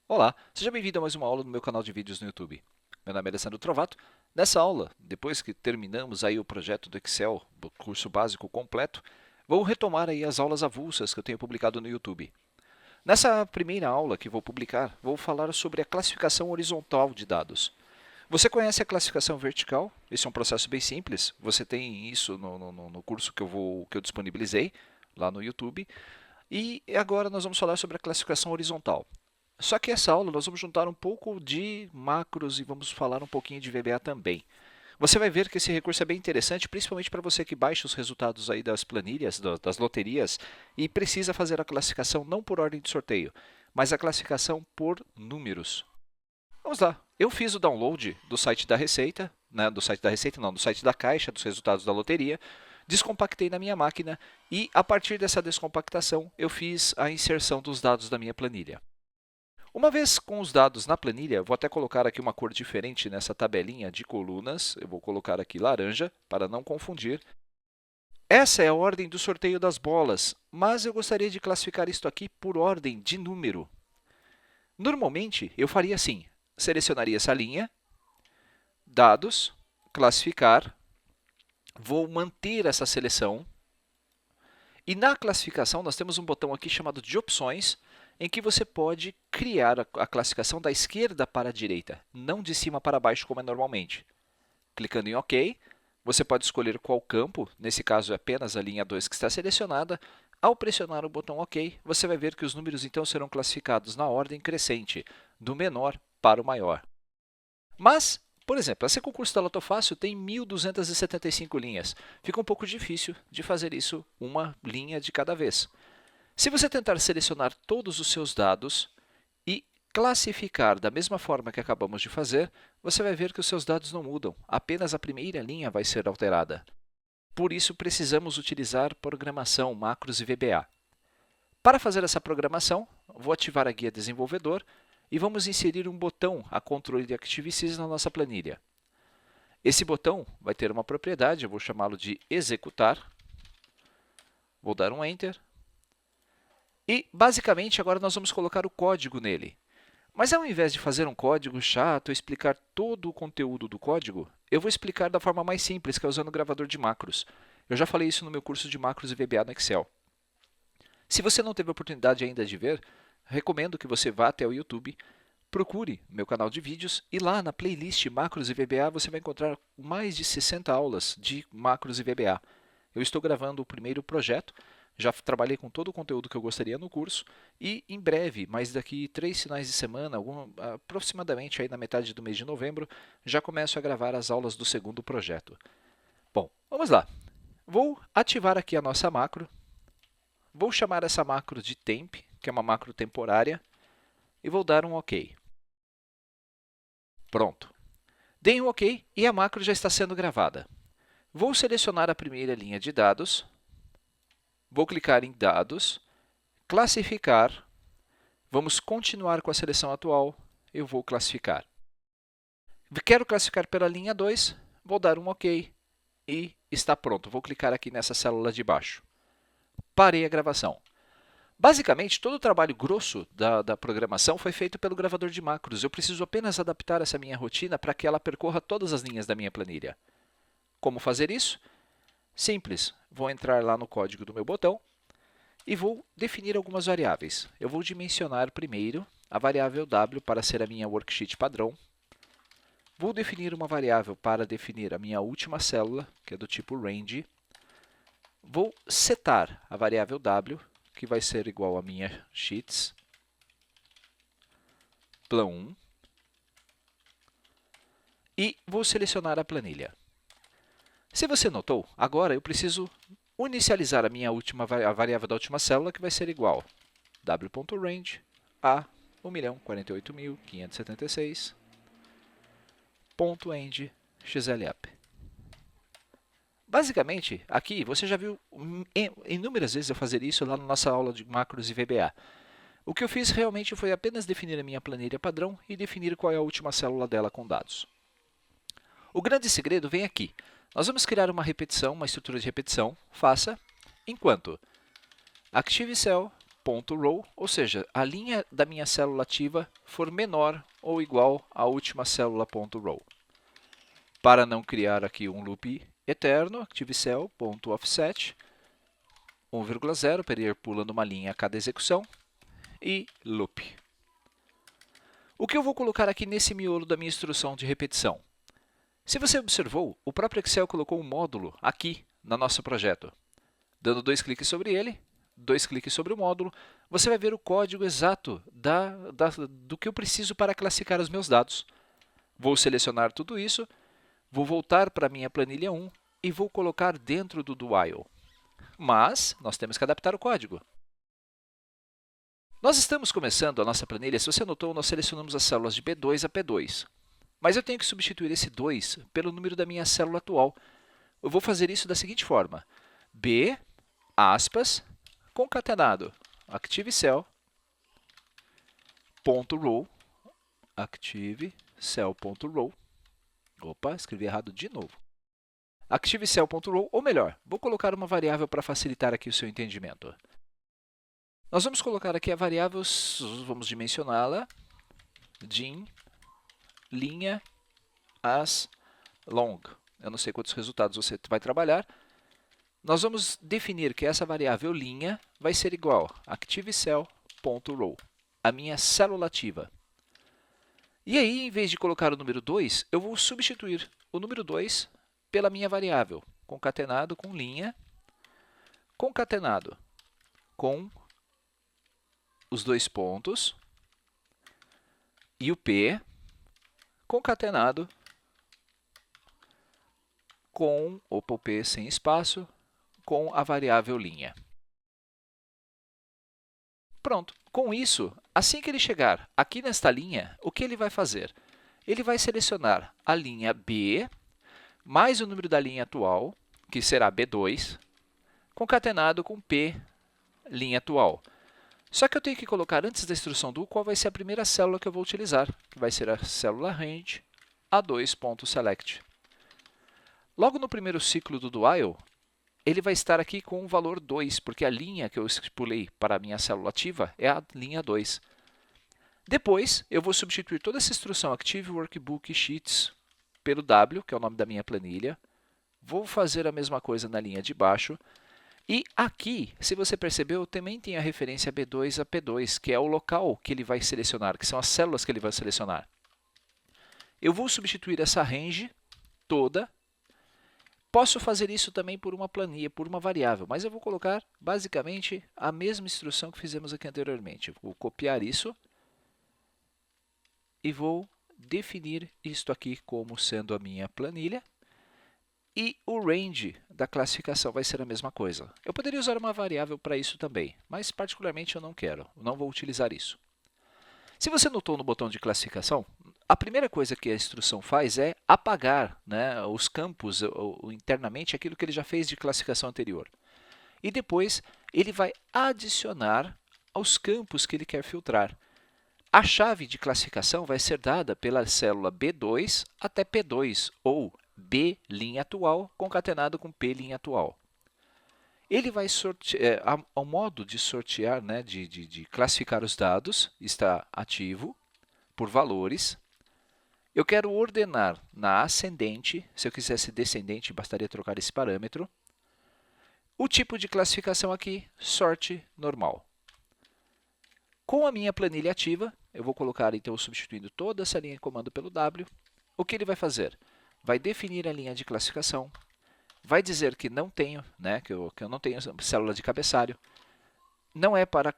Olá, seja bem-vindo a mais uma aula no meu canal de vídeos no YouTube. Meu nome é Alessandro Trovato. Nessa aula, depois que terminamos aí o projeto do Excel, o curso básico completo, vou retomar aí as aulas avulsas que eu tenho publicado no YouTube. Nessa primeira aula que vou publicar, vou falar sobre a classificação horizontal de dados. Você conhece a classificação vertical? Esse é um processo bem simples. Você tem isso no curso que eu disponibilizei lá no YouTube. E agora nós vamos falar sobre a classificação horizontal. Só que essa aula nós vamos juntar um pouco de macros e vamos falar um pouquinho de VBA também. Você vai ver que esse recurso é bem interessante, principalmente para você que baixa os resultados aí das planilhas, das loterias, e precisa fazer a classificação não por ordem de sorteio, mas a classificação por números. Vamos lá. Eu fiz o download do site da Receita, né, do site da Receita não, do site da Caixa dos resultados da loteria, descompactei na minha máquina e, a partir dessa descompactação, eu fiz a inserção dos dados da minha planilha. Uma vez com os dados na planilha, vou até colocar aqui uma cor diferente nessa tabelinha de colunas. Eu vou colocar aqui laranja, para não confundir. Essa é a ordem do sorteio das bolas, mas eu gostaria de classificar isto aqui por ordem de número. Normalmente, eu faria assim. Selecionaria essa linha, dados, classificar, vou manter essa seleção. E na classificação, nós temos um botão aqui chamado de opções, em que você pode criar a classificação da esquerda para a direita, não de cima para baixo como é normalmente. Clicando em OK, você pode escolher qual campo, nesse caso é apenas a linha 2 que está selecionada. Ao pressionar o botão OK, você vai ver que os números então serão classificados na ordem crescente, do menor para o maior. Mas, por exemplo, esse concurso da Loto Fácil tem 1.275 linhas. Fica um pouco difícil de fazer isso uma linha de cada vez. Se você tentar selecionar todos os seus dados e classificar da mesma forma que acabamos de fazer, você vai ver que os seus dados não mudam, apenas a primeira linha vai ser alterada. Por isso, precisamos utilizar programação, macros e VBA. Para fazer essa programação, vou ativar a guia desenvolvedor e vamos inserir um botão a controle de ActiveSys na nossa planilha. Esse botão vai ter uma propriedade, eu vou chamá-lo de executar. Vou dar um Enter. E, basicamente, agora nós vamos colocar o código nele. Mas ao invés de fazer um código chato e explicar todo o conteúdo do código, eu vou explicar da forma mais simples, que é usando o gravador de macros. Eu já falei isso no meu curso de macros e VBA no Excel. Se você não teve a oportunidade ainda de ver, recomendo que você vá até o YouTube, procure meu canal de vídeos e lá na playlist Macros e VBA você vai encontrar mais de 60 aulas de macros e VBA. Eu estou gravando o primeiro projeto, já trabalhei com todo o conteúdo que eu gostaria no curso e em breve, mas daqui 3 finais de semana, aproximadamente aí na metade do mês de novembro, já começo a gravar as aulas do segundo projeto. Bom, vamos lá. Vou ativar aqui a nossa macro. Vou chamar essa macro de temp, que é uma macro temporária, e vou dar um OK. Pronto. Dei um OK e a macro já está sendo gravada. Vou selecionar a primeira linha de dados, vou clicar em Dados, Classificar, vamos continuar com a seleção atual, eu vou classificar. Quero classificar pela linha 2, vou dar um OK e está pronto. Vou clicar aqui nessa célula de baixo. Parei a gravação. Basicamente, todo o trabalho grosso da programação foi feito pelo gravador de macros. Eu preciso apenas adaptar essa minha rotina para que ela percorra todas as linhas da minha planilha. Como fazer isso? Simples. Vou entrar lá no código do meu botão e vou definir algumas variáveis. Eu vou dimensionar primeiro a variável w para ser a minha worksheet padrão. Vou definir uma variável para definir a minha última célula, que é do tipo range. Vou setar a variável w, que vai ser igual a minha sheets, plan1, e vou selecionar a planilha. Se você notou, agora eu preciso inicializar a variável da última célula, que vai ser igual a w.range a 1.048.576.end xlup. Basicamente, aqui você já viu inúmeras vezes eu fazer isso lá na nossa aula de macros e VBA. O que eu fiz realmente foi apenas definir a minha planilha padrão e definir qual é a última célula dela com dados. O grande segredo vem aqui. Nós vamos criar uma repetição, uma estrutura de repetição. Faça enquanto ActiveCell .row, ou seja, a linha da minha célula ativa for menor ou igual à última célula .row. Para não criar aqui um loop eterno, ActiveCell.offset 1,0 para ir pulando uma linha a cada execução e loop. O que eu vou colocar aqui nesse miolo da minha instrução de repetição? Se você observou, o próprio Excel colocou um módulo aqui no nosso projeto. Dando 2 cliques sobre ele, 2 cliques sobre o módulo, você vai ver o código exato do que eu preciso para classificar os meus dados. Vou selecionar tudo isso, vou voltar para a minha planilha 1 e vou colocar dentro do while. Mas nós temos que adaptar o código. Nós estamos começando a nossa planilha, se você notou, nós selecionamos as células de B2 a P2. Mas eu tenho que substituir esse 2 pelo número da minha célula atual. Eu vou fazer isso da seguinte forma. B, aspas, concatenado, ActiveCell.row, ActiveCell.row. Opa, escrevi errado de novo. ActiveCell.row, ou melhor, vou colocar uma variável para facilitar aqui o seu entendimento. Nós vamos colocar aqui a variável, vamos dimensioná-la, dim, linha, as, long. Eu não sei quantos resultados você vai trabalhar. Nós vamos definir que essa variável linha vai ser igual a ActiveCell.row, a minha célula ativa. E aí, em vez de colocar o número 2, eu vou substituir o número 2 pela minha variável, concatenado com linha, concatenado com os 2 pontos e o P, concatenado com o P sem espaço, com a variável linha. Pronto. Com isso, assim que ele chegar aqui nesta linha, o que ele vai fazer? Ele vai selecionar a linha B, mais o número da linha atual, que será B2, concatenado com P, linha atual. Só que eu tenho que colocar antes da instrução do qual vai ser a primeira célula que eu vou utilizar, que vai ser a célula range A2.select. Logo no primeiro ciclo do while, ele vai estar aqui com o valor 2, porque a linha que eu estipulei para a minha célula ativa é a linha 2. Depois, eu vou substituir toda essa instrução Active Workbook Sheets pelo W, que é o nome da minha planilha. Vou fazer a mesma coisa na linha de baixo. E aqui, se você percebeu, também tem a referência B2 a P2, que é o local que ele vai selecionar, que são as células que ele vai selecionar. Eu vou substituir essa range toda. Posso fazer isso também por uma planilha, por uma variável, mas eu vou colocar basicamente a mesma instrução que fizemos aqui anteriormente. Vou copiar isso e vou definir isto aqui como sendo a minha planilha. E o range da classificação vai ser a mesma coisa. Eu poderia usar uma variável para isso também, mas particularmente eu não quero, não vou utilizar isso. Se você notou no botão de classificação, a primeira coisa que a instrução faz é apagar, né, os campos internamente, aquilo que ele já fez de classificação anterior. E depois ele vai adicionar aos campos que ele quer filtrar. A chave de classificação vai ser dada pela célula B2 até P2, ou B linha atual concatenado com P linha atual. Ele vai sortear, o modo de sortear, né, de classificar os dados está ativo por valores. Eu quero ordenar na ascendente, se eu quisesse descendente, bastaria trocar esse parâmetro. O tipo de classificação aqui, sorte normal. Com a minha planilha ativa, eu vou colocar, então, substituindo toda essa linha de comando pelo W. O que ele vai fazer? Vai definir a linha de classificação, vai dizer que não tenho, né, que eu não tenho célula de cabeçalho, não é para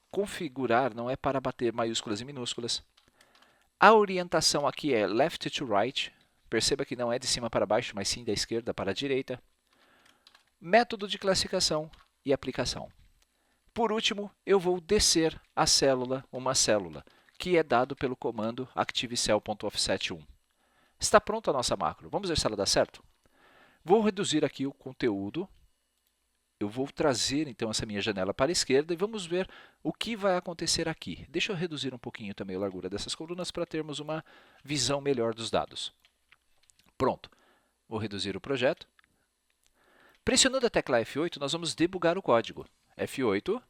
configurar, não é para bater maiúsculas e minúsculas. A orientação aqui é left to right, perceba que não é de cima para baixo, mas sim da esquerda para a direita. Método de classificação e aplicação. Por último, eu vou descer a célula, uma célula, que é dado pelo comando ActiveCell.offset1. Está pronta a nossa macro. Vamos ver se ela dá certo? Vou reduzir aqui o conteúdo. Eu vou trazer, então, essa minha janela para a esquerda e vamos ver o que vai acontecer aqui. Deixa eu reduzir um pouquinho também a largura dessas colunas para termos uma visão melhor dos dados. Pronto. Vou reduzir o projeto. Pressionando a tecla F8, nós vamos debugar o código. F8.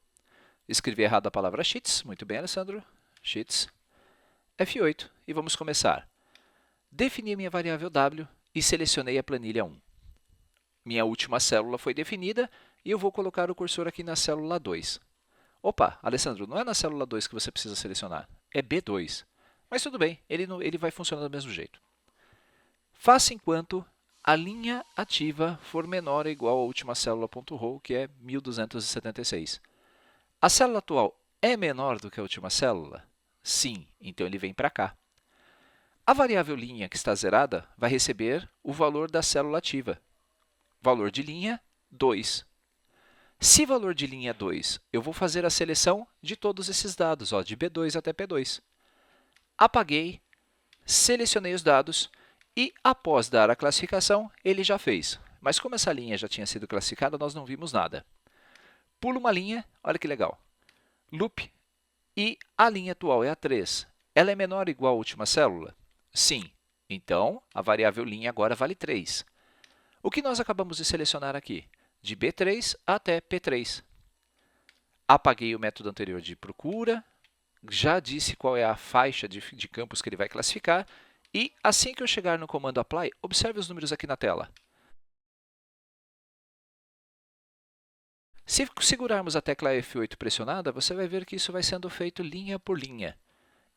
Escrevi errado a palavra sheets. Muito bem, Alessandro. Sheets. F8 e vamos começar. Defini a minha variável W e selecionei a planilha 1. Minha última célula foi definida e eu vou colocar o cursor aqui na célula 2. Opa, Alessandro, não é na célula 2 que você precisa selecionar, é B2. Mas tudo bem, ele vai funcionar do mesmo jeito. Faça enquanto a linha ativa for menor ou igual à última célula.row, que é 1276. A célula atual é menor do que a última célula? Sim, então ele vem para cá. A variável linha que está zerada vai receber o valor da célula ativa. Valor de linha, 2. Se valor de linha é 2, eu vou fazer a seleção de todos esses dados, de B2 até P2. Apaguei, selecionei os dados e, após dar a classificação, ele já fez. Mas como essa linha já tinha sido classificada, nós não vimos nada. Pulo uma linha, olha que legal. Loop, e a linha atual é a 3. Ela é menor ou igual à última célula? Sim. Então, a variável linha agora vale 3. O que nós acabamos de selecionar aqui? De B3 até P3. Apaguei o método anterior de procura, já disse qual é a faixa de campos que ele vai classificar, e assim que eu chegar no comando apply, observe os números aqui na tela. Se segurarmos a tecla F8 pressionada, você vai ver que isso vai sendo feito linha por linha.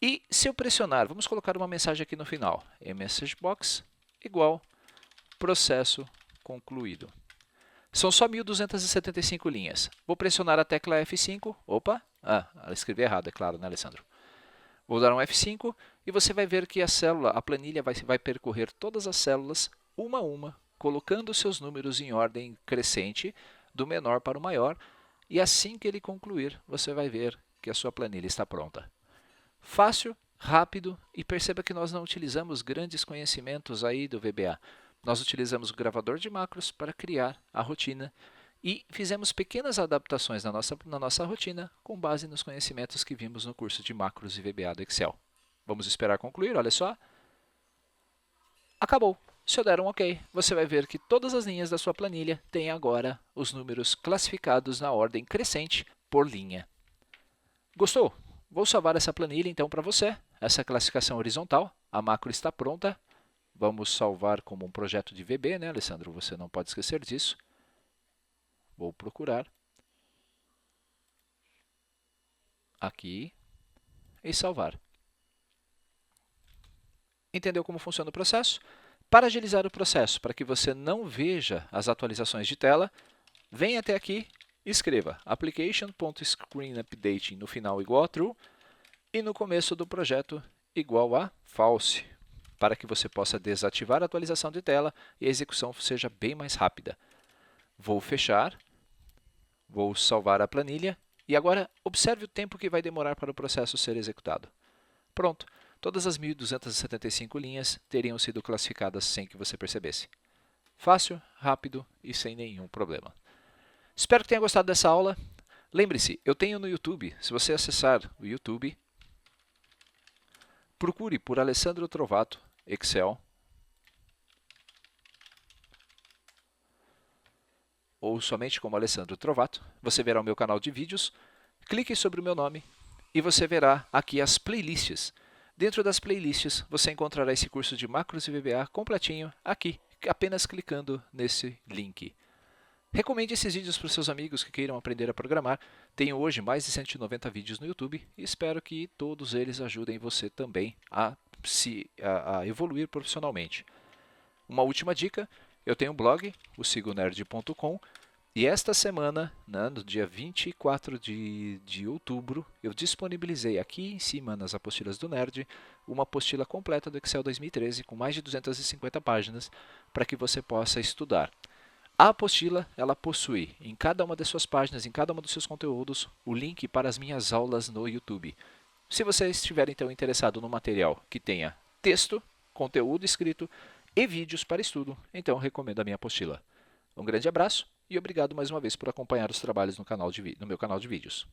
E se eu pressionar, vamos colocar uma mensagem aqui no final, messagebox igual processo concluído. São só 1275 linhas. Vou pressionar a tecla F5. Opa! Escrevi errado, é claro, né, Alessandro? Vou dar um F5 e você vai ver que a planilha vai percorrer todas as células, uma a uma, colocando seus números em ordem crescente, do menor para o maior, e assim que ele concluir, você vai ver que a sua planilha está pronta. Fácil, rápido, e perceba que nós não utilizamos grandes conhecimentos aí do VBA. Nós utilizamos o gravador de macros para criar a rotina e fizemos pequenas adaptações na nossa rotina com base nos conhecimentos que vimos no curso de macros e VBA do Excel. Vamos esperar concluir, olha só. Acabou. Se eu der um OK, você vai ver que todas as linhas da sua planilha têm agora os números classificados na ordem crescente por linha. Gostou? Vou salvar essa planilha então para você, essa classificação horizontal. A macro está pronta. Vamos salvar como um projeto de VB, né, Alessandro? Você não pode esquecer disso. Vou procurar aqui e salvar. Entendeu como funciona o processo? Para agilizar o processo, para que você não veja as atualizações de tela, venha até aqui e escreva application.screenUpdating no final igual a true e no começo do projeto igual a false, para que você possa desativar a atualização de tela e a execução seja bem mais rápida. Vou fechar, vou salvar a planilha e agora observe o tempo que vai demorar para o processo ser executado. Pronto, todas as 1275 linhas teriam sido classificadas sem que você percebesse. Fácil, rápido e sem nenhum problema. Espero que tenha gostado dessa aula. Lembre-se, eu tenho no YouTube, se você acessar o YouTube, procure por Alessandro Trovato, Excel, ou somente como Alessandro Trovato, você verá o meu canal de vídeos, clique sobre o meu nome e você verá aqui as playlists. Dentro das playlists, você encontrará esse curso de macros e VBA completinho aqui, apenas clicando nesse link. Recomende esses vídeos para os seus amigos que queiram aprender a programar. Tenho hoje mais de 190 vídeos no YouTube e espero que todos eles ajudem você também a evoluir profissionalmente. Uma última dica, eu tenho um blog, o sigonerd.com, e esta semana, no dia 24 de outubro, eu disponibilizei aqui em cima, nas apostilas do Nerd, uma apostila completa do Excel 2013 com mais de 250 páginas para que você possa estudar. A apostila, ela possui em cada uma das suas páginas, em cada um dos seus conteúdos, o link para as minhas aulas no YouTube. Se você estiver então interessado no material que tenha texto, conteúdo escrito e vídeos para estudo, então recomendo a minha apostila. Um grande abraço e obrigado mais uma vez por acompanhar os trabalhos no meu canal de vídeos.